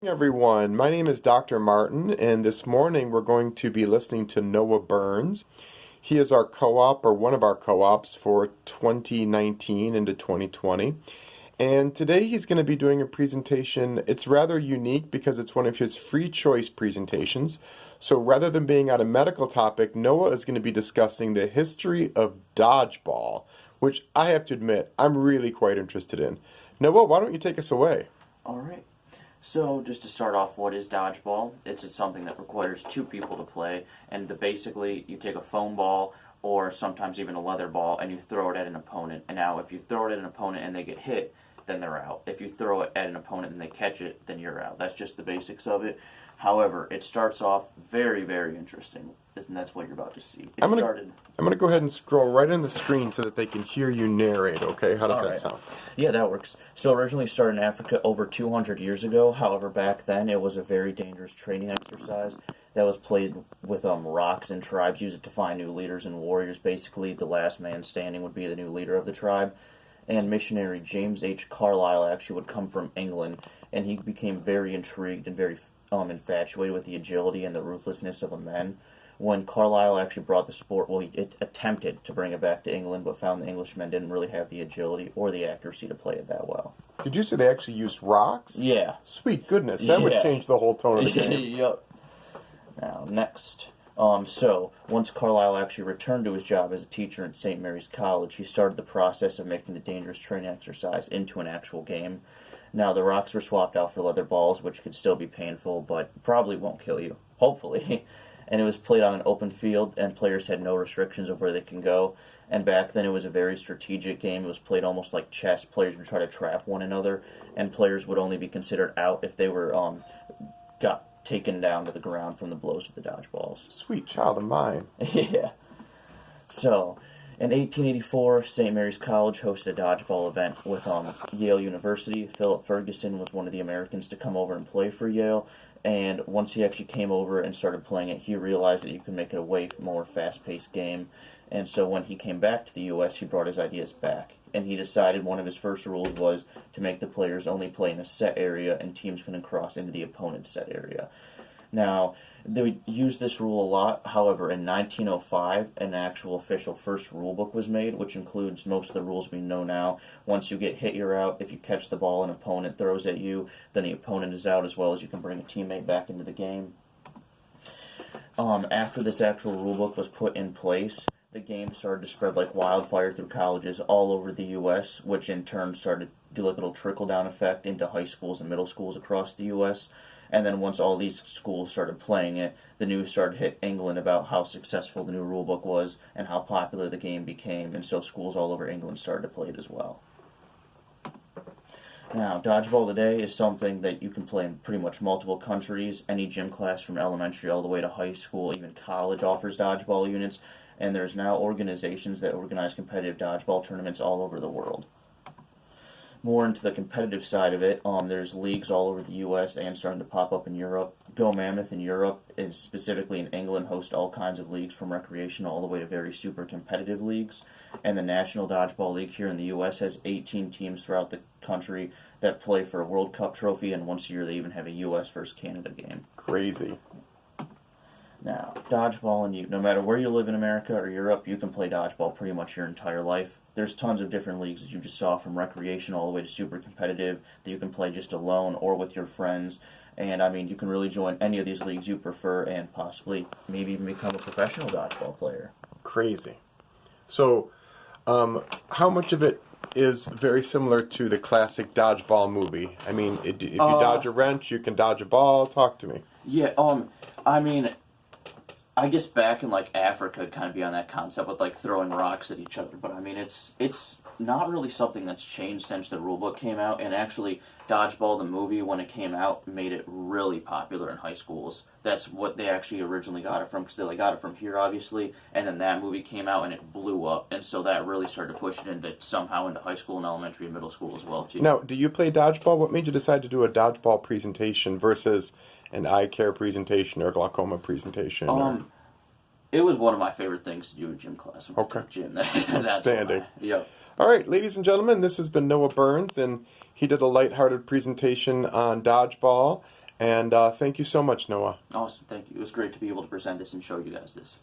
Everyone, my name is Dr. Martin, and this morning we're going to be listening to Noah Burns. He is our co-op, or one of our co-ops, for 2019 into 2020. And today he's going to be doing a presentation. It's rather unique because it's one of his free choice presentations. So rather than being on a medical topic, Noah is going to be discussing the history of dodgeball, which I have to admit I'm really quite interested in. Noah, why don't you take us away? All right. So, just to start off, what is dodgeball? It's something that requires two people to play, and basically you take a foam ball or sometimes even a leather ball and you throw it at an opponent. And now, if you throw it at an opponent and they get hit, then they're out. If you throw it at an opponent and they catch it, then you're out. That's just the basics of it. However, it starts off very, very interesting, and that's what you're about to see. I'm gonna go ahead and scroll right on the screen so that they can hear you narrate, okay? How does that sound? Yeah, that works. So originally started in Africa over 200 years ago. However, back then it was a very dangerous training exercise that was played with rocks, and tribes use it to find new leaders and warriors. Basically, the last man standing would be the new leader of the tribe. And missionary James H. Carlisle actually would come from England, and he became very intrigued and very infatuated with the agility and the ruthlessness of a men. When Carlisle actually brought the sport, well, he attempted to bring it back to England, but found the Englishmen didn't really have the agility or the accuracy to play it that well. Did you say they actually used rocks? Yeah. Sweet goodness, that would change the whole tone of the game. Yep. Now, next. So, once Carlisle actually returned to his job as a teacher at St. Mary's College, he started the process of making the dangerous training exercise into an actual game. Now, the rocks were swapped out for leather balls, which could still be painful, but probably won't kill you. Hopefully. And it was played on an open field, and players had no restrictions of where they can go. And back then, it was a very strategic game. It was played almost like chess. Players would try to trap one another, and players would only be considered out if they were got taken down to the ground from the blows of the dodgeballs. Sweet child of mine. Yeah. So, in 1884, St. Mary's College hosted a dodgeball event with Yale University. Philip Ferguson was one of the Americans to come over and play for Yale. And once he actually came over and started playing it, he realized that you could make it a way more fast-paced game. And so when he came back to the U.S., he brought his ideas back. And he decided one of his first rules was to make the players only play in a set area, and teams couldn't cross into the opponent's set area. Now, they used this rule a lot. However, in 1905, an actual official first rule book was made, which includes most of the rules we know now. Once you get hit, you're out. If you catch the ball an opponent throws at you, then the opponent is out, as well as you can bring a teammate back into the game. After this actual rule book was put in place, the game started to spread like wildfire through colleges all over the U.S., which in turn started to do like a little trickle-down effect into high schools and middle schools across the U.S., and then once all these schools started playing it, the news started to hit England about how successful the new rulebook was and how popular the game became, and so schools all over England started to play it as well. Now, dodgeball today is something that you can play in pretty much multiple countries. Any gym class from elementary all the way to high school, even college, offers dodgeball units, and there's now organizations that organize competitive dodgeball tournaments all over the world. More into the competitive side of it, there's leagues all over the U.S. and starting to pop up in Europe. Go Mammoth in Europe, and specifically in England, host all kinds of leagues from recreational all the way to very super competitive leagues. And the National Dodgeball League here in the U.S. has 18 teams throughout the country that play for a World Cup trophy, and once a year they even have a U.S. versus Canada game. Crazy. Now, dodgeball, and no matter where you live in America or Europe, you can play dodgeball pretty much your entire life. There's tons of different leagues, as you just saw, from recreation all the way to super competitive, that you can play just alone or with your friends. And, I mean, you can really join any of these leagues you prefer and possibly maybe even become a professional dodgeball player. Crazy. So, how much of it is very similar to the classic dodgeball movie? I mean, if you dodge a wrench, you can dodge a ball. Talk to me. Yeah, I mean, I guess back in like Africa, it'd kind of be on that concept with like throwing rocks at each other. But I mean, it's not really something that's changed since the rulebook came out. And actually, Dodgeball the movie, when it came out, made it really popular in high schools. That's what they actually originally got it from, because they got it from here, obviously. And then that movie came out and it blew up, and so that really started to push it into high school and elementary and middle school as well too. Now, do you play dodgeball? What made you decide to do a dodgeball presentation versus an eye care presentation or glaucoma presentation? It was one of my favorite things to do in gym class. Okay. Gym. Outstanding. Yep. All right, ladies and gentlemen, this has been Noah Burns, and he did a lighthearted presentation on dodgeball. And thank you so much, Noah. Awesome, thank you. It was great to be able to present this and show you guys this.